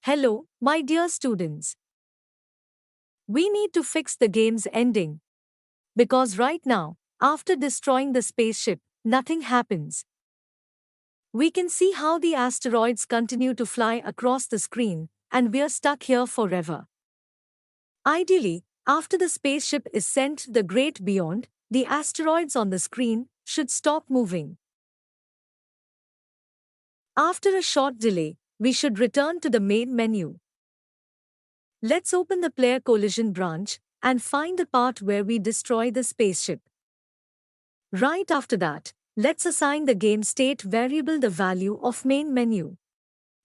Hello, my dear students. We need to fix the game's ending. Because right now, after destroying the spaceship, nothing happens. We can see how the asteroids continue to fly across the screen, and we're stuck here forever. Ideally, after the spaceship is sent to the great beyond, the asteroids on the screen should stop moving. After a short delay, we should return to the main menu. Let's open the Player Collision branch and find the part where we destroy the spaceship. Right after that, let's assign the game state variable the value of main menu.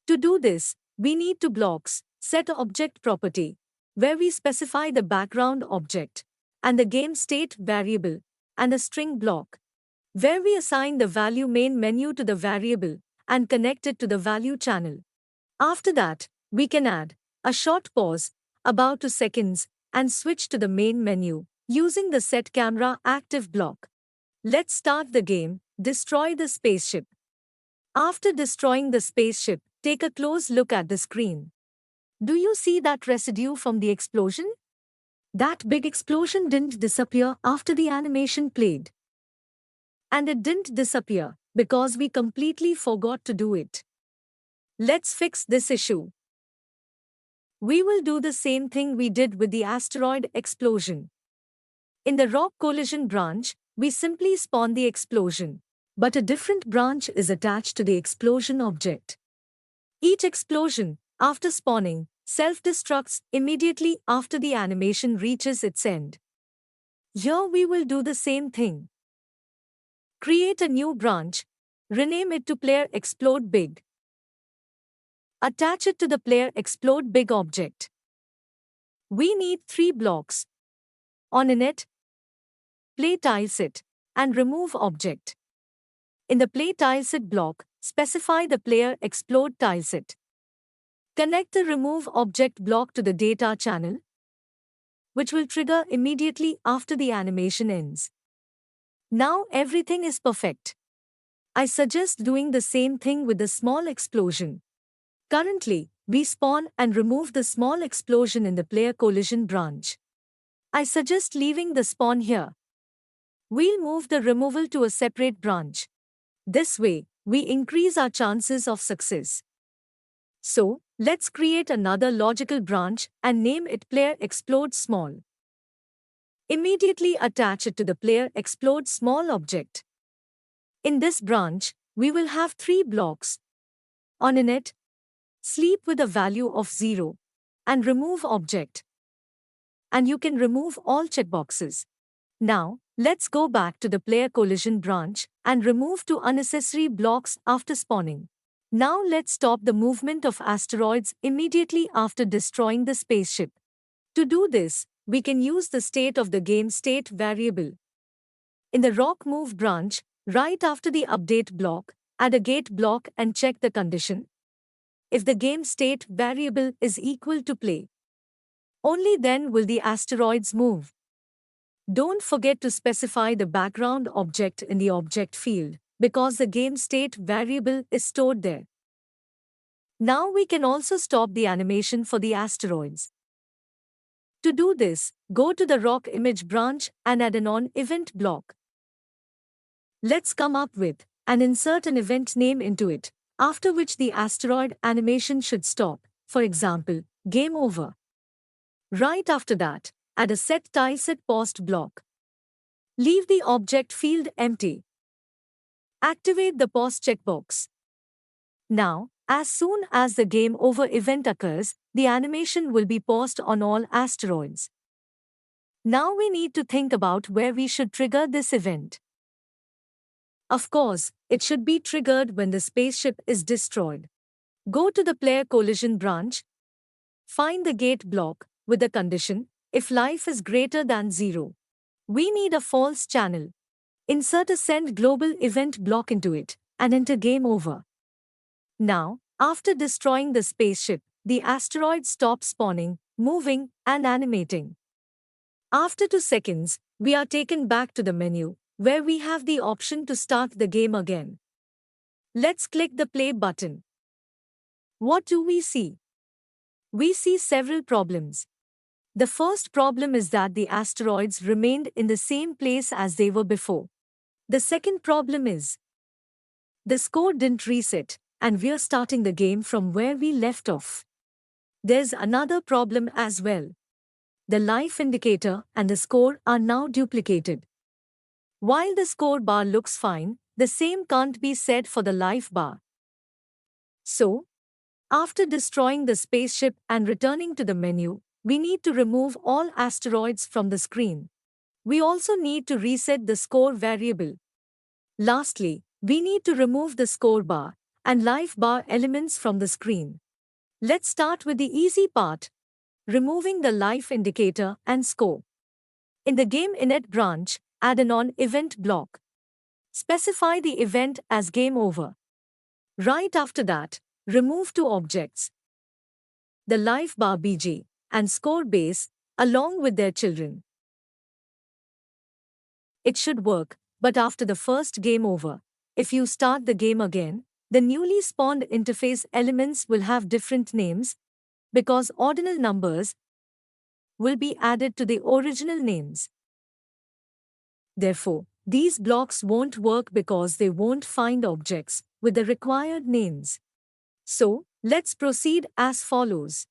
To do this, we need two blocks, set object property, where we specify the background object, and the game state variable, and a string block, where we assign the value main menu to the variable and connect it to the value channel. After that, we can add a short pause, about 2 seconds, and switch to the main menu using the set camera active block. Let's start the game, destroy the spaceship. After destroying the spaceship, take a close look at the screen. Do you see that residue from the explosion? That big explosion didn't disappear after the animation played. And it didn't disappear because we completely forgot to do it. Let's fix this issue. We will do the same thing we did with the asteroid explosion. In the rock collision branch, we simply spawn the explosion, but a different branch is attached to the explosion object. Each explosion, after spawning, self-destructs immediately after the animation reaches its end. Here we will do the same thing. Create a new branch, rename it to Player Explode Big. Attach it to the Player Explode Big object. We need 3 blocks. On init, play tileset, and remove object. In the play tileset block, specify the player explode tileset. Connect the remove object block to the data channel, which will trigger immediately after the animation ends. Now everything is perfect. I suggest doing the same thing with the small explosion. Currently, we spawn and remove the small explosion in the player collision branch. I suggest leaving the spawn here. We'll move the removal to a separate branch. This way, we increase our chances of success. So, let's create another logical branch and name it Player Explode Small. Immediately attach it to the Player Explode Small object. In this branch, we will have 3 blocks. On init, sleep with a value of 0, and remove object. And you can remove all checkboxes. Now, let's go back to the Player Collision branch and remove 2 unnecessary blocks after spawning. Now let's stop the movement of asteroids immediately after destroying the spaceship. To do this, we can use the state of the game state variable. In the rock move branch, right after the update block, add a gate block and check the condition. If the game state variable is equal to play, only then will the asteroids move. Don't forget to specify the background object in the object field, because the game state variable is stored there. Now we can also stop the animation for the asteroids. To do this, go to the rock image branch and add an on-event block. Let's come up with and insert an event name into it, after which the asteroid animation should stop, for example, game over. Right after that, add a set tileset paused block. Leave the object field empty. Activate the pause checkbox. Now, as soon as the game over event occurs, the animation will be paused on all asteroids. Now we need to think about where we should trigger this event. Of course, it should be triggered when the spaceship is destroyed. Go to the Player Collision branch. Find the gate block with the condition, if life is greater than 0. We need a false channel. Insert a send global event block into it, and enter game over. Now, after destroying the spaceship, the asteroid stops spawning, moving, and animating. After 2 seconds, we are taken back to the menu, where we have the option to start the game again. Let's click the play button. What do we see? we see several problems. The first problem is that the asteroids remained in the same place as they were before. The second problem is the score didn't reset, and we're starting the game from where we left off. There's another problem as well. The life indicator and the score are now duplicated. While the score bar looks fine, the same can't be said for the life bar. So, after destroying the spaceship and returning to the menu, we need to remove all asteroids from the screen. We also need to reset the score variable. Lastly, we need to remove the score bar and life bar elements from the screen. Let's start with the easy part, removing the life indicator and score. In the Game Init branch, add an on-event block. Specify the event as game over. Right after that, remove two objects, the life bar BG and score base, along with their children. It should work, but after the first game over, if you start the game again, the newly spawned interface elements will have different names because ordinal numbers will be added to the original names. Therefore, these blocks won't work because they won't find objects with the required names. So, let's proceed as follows.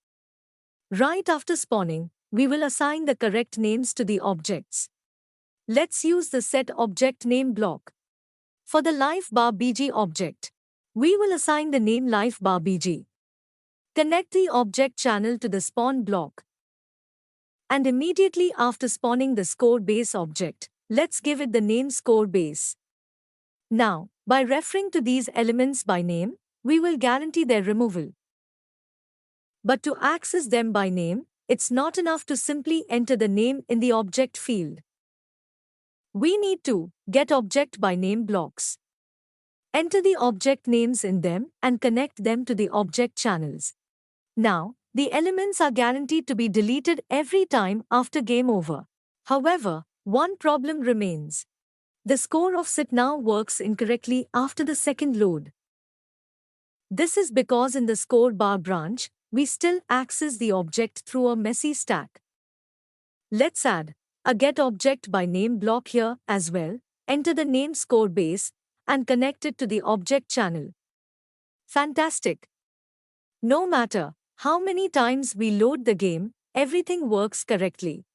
Right after spawning, we will assign the correct names to the objects. Let's use the setObjectName block. For the LifeBarBG object, we will assign the name LifeBarBG. Connect the object channel to the spawn block. And immediately after spawning the scoreBase object, let's give it the name scoreBase. Now, by referring to these elements by name, we will guarantee their removal. But to access them by name, it's not enough to simply enter the name in the object field. We need to get object by name blocks. Enter the object names in them and connect them to the object channels. Now, the elements are guaranteed to be deleted every time after game over. However, one problem remains. The score of sit now works incorrectly after the second load. This is because in the score bar branch, we still access the object through a messy stack. Let's add a getObjectByName block here as well, enter the name scoreBase, and connect it to the object channel. Fantastic! No matter how many times we load the game, everything works correctly.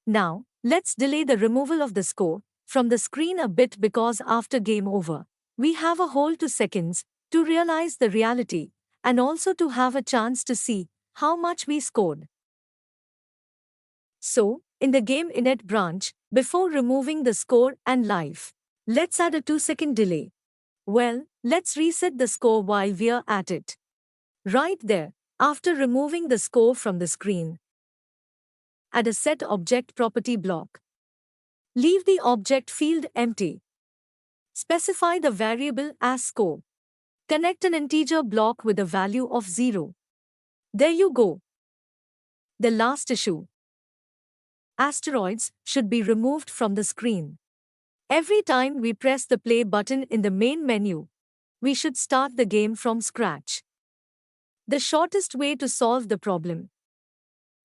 Now, let's delay the removal of the score from the screen a bit because after game over, we have a whole 2 seconds to realize the reality and also to have a chance to see how much we scored. So, in the Game Init branch, before removing the score and life, let's add a 2-second delay. Well, let's reset the score while we're at it. Right there, after removing the score from the screen, add a setObjectProperty block. Leave the object field empty. Specify the variable as score. Connect an integer block with a value of 0. There you go. The last issue. Asteroids should be removed from the screen. Every time we press the play button in the main menu, we should start the game from scratch. The shortest way to solve the problem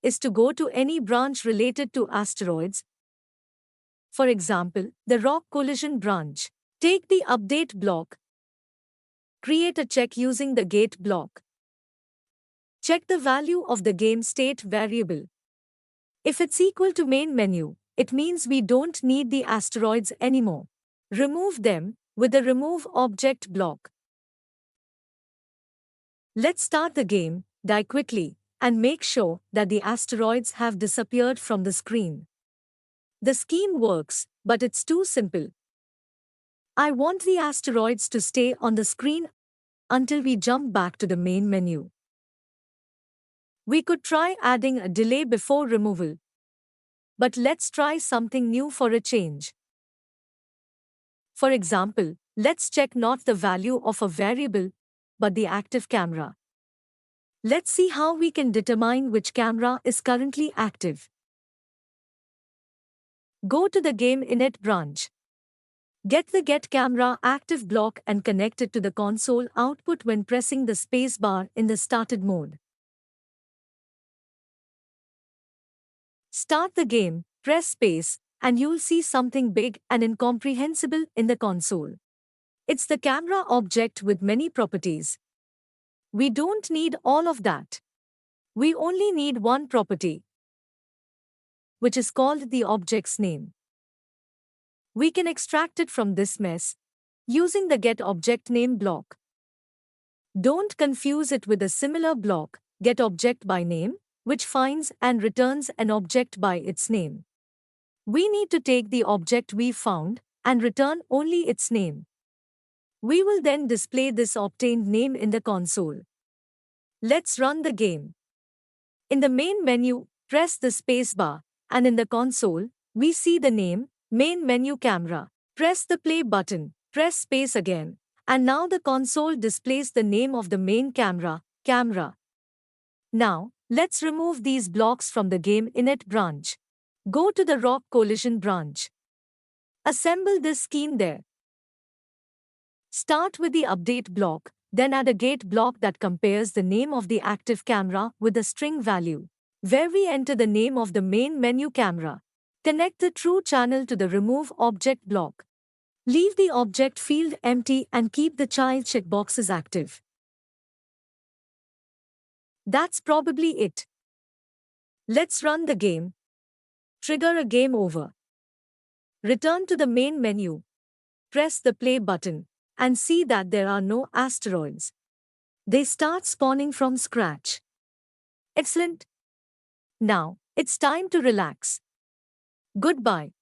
is to go to any branch related to asteroids. For example, the Rock Collision branch. Take the Update block. Create a check using the Gate block. Check the value of the game state variable. If it's equal to main menu, it means we don't need the asteroids anymore. Remove them with the Remove Object block. Let's start the game, die quickly, and make sure that the asteroids have disappeared from the screen. The scheme works, but it's too simple. I want the asteroids to stay on the screen until we jump back to the main menu. We could try adding a delay before removal. But let's try something new for a change. For example, let's check not the value of a variable, but the active camera. Let's see how we can determine which camera is currently active. Go to the Game Init branch. Get the Get Camera active block and connect it to the console output when pressing the space bar in the started mode. Start the game, press space, and you'll see something big and incomprehensible in the console. It's the camera object with many properties. We don't need all of that. We only need one property, which is called the object's name. We can extract it from this mess using the getObjectName block. Don't confuse it with a similar block, getObjectByName, which finds and returns an object by its name. We need to take the object we found and return only its name. We will then display this obtained name in the console. Let's run the game. In the main menu, press the spacebar, and in the console, we see the name, Main Menu Camera. Press the play button, press space again, and now the console displays the name of the main camera, Camera. Now, let's remove these blocks from the game init branch. Go to the Rock Collision branch. Assemble this scheme there. Start with the update block, then add a gate block that compares the name of the active camera with a string value, where we enter the name of the main menu camera. Connect the true channel to the remove object block. Leave the object field empty and keep the child checkboxes active. That's probably it. Let's run the game. Trigger a game over. Return to the main menu. Press the play button and see that there are no asteroids. They start spawning from scratch. Excellent. Now, it's time to relax. Goodbye.